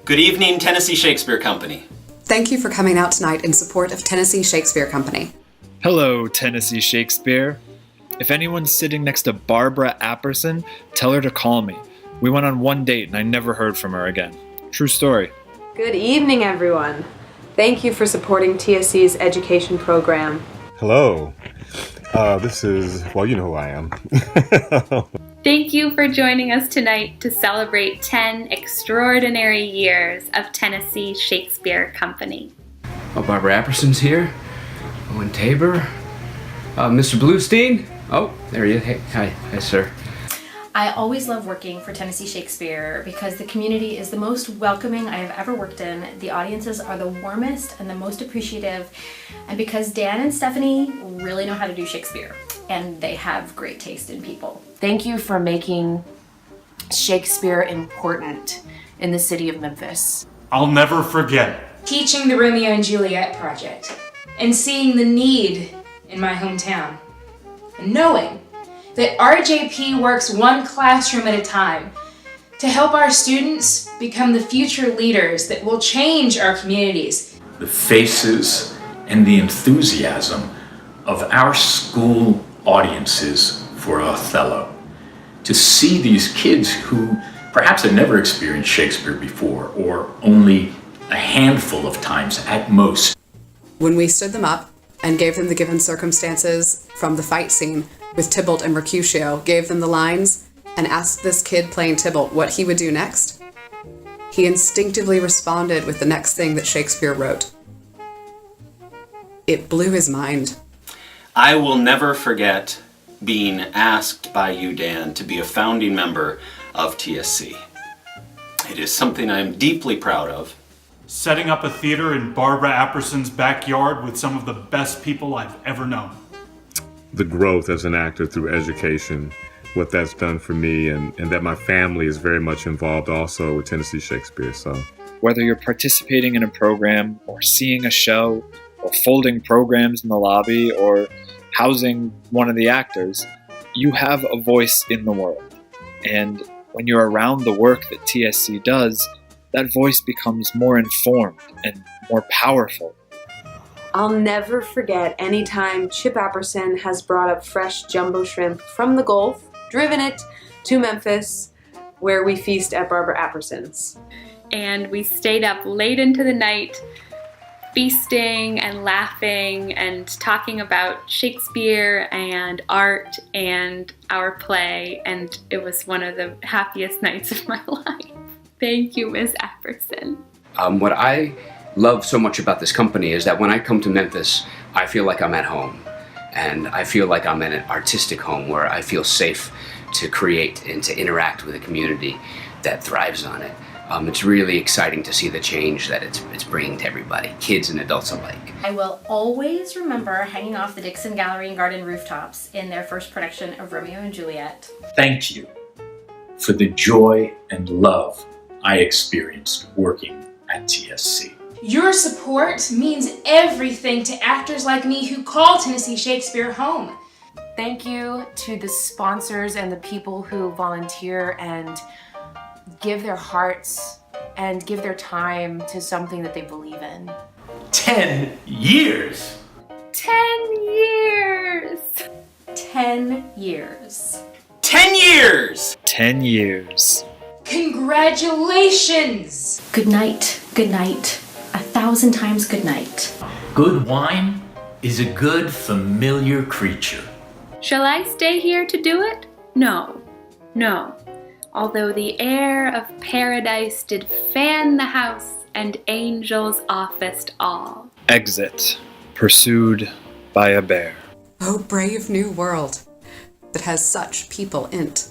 Good evening, Tennessee Shakespeare Company. Thank you for coming out tonight in support of Tennessee Shakespeare Company. Hello, Tennessee Shakespeare. If anyone's sitting next to Barbara Apperson, tell her to call me. We went on one date and I never heard from her again. True story. Good evening, everyone. Thank you for supporting TSC's education program. Hello. This is, well, you know who I am. Thank you for joining us tonight to celebrate 10 extraordinary years of Tennessee Shakespeare Company. Oh, Barbara Apperson's here. Owen Tabor. Mr. Bluestein. Oh, there he is. Hey, hi, sir. I always love working for Tennessee Shakespeare because the community is the most welcoming I have ever worked in. The audiences are the warmest and the most appreciative. And because Dan and Stephanie really know how to do Shakespeare and they have great taste in people. Thank you for making Shakespeare important in the city of Memphis. I'll never forget teaching the Romeo and Juliet project and seeing the need in my hometown and knowing that RJP works one classroom at a time to help our students become the future leaders that will change our communities. The faces and the enthusiasm of our school audiences for Othello. To see these kids who perhaps had never experienced Shakespeare before, or only a handful of times at most. When we stood them up and gave them the given circumstances from the fight scene with Tybalt and Mercutio, gave them the lines, and asked this kid playing Tybalt what he would do next, he instinctively responded with the next thing that Shakespeare wrote. It blew his mind. I will never forget being asked by you, Dan, to be a founding member of TSC. It is something I am deeply proud of. setting up a theater in Barbara Apperson's backyard with some of the best people I've ever known. The growth as an actor through education, what that's done for me, and that my family is very much involved also with Tennessee Shakespeare. So whether you're participating in a program or seeing a show or folding programs in the lobby or housing one of the actors, you have a voice in the world. And when you're around the work that TSC does, that voice becomes more informed and more powerful. I'll never forget any time Chip Apperson has brought up fresh jumbo shrimp from the Gulf, driven it to Memphis, where we feast at Barbara Apperson's. And we stayed up late into the night, feasting and laughing and talking about Shakespeare and art and our play, and it was one of the happiest nights of my life. Thank you, Ms. Apperson. What I love so much about this company is that when I come to Memphis, I feel like I'm at home. And I feel like I'm in an artistic home where I feel safe to create and to interact with a community that thrives on it. It's really exciting to see the change that it's bringing to everybody, kids and adults alike. I will always remember hanging off the Dixon Gallery and Garden rooftops in their first production of Romeo and Juliet. Thank you for the joy and love I experienced working at TSC. Your support means everything to actors like me who call Tennessee Shakespeare home. Thank you to the sponsors and the people who volunteer and give their hearts and give their time to something that they believe in. 10 years! 10 years! 10 years. 10 years! 10 years. Congratulations! Good night, 1,000 times good night. Good wine is a good familiar creature. Shall I stay here to do it? No, no. Although the air of paradise did fan the house, and angels officed all. Exit, pursued by a bear. Oh, brave new world that has such people in't.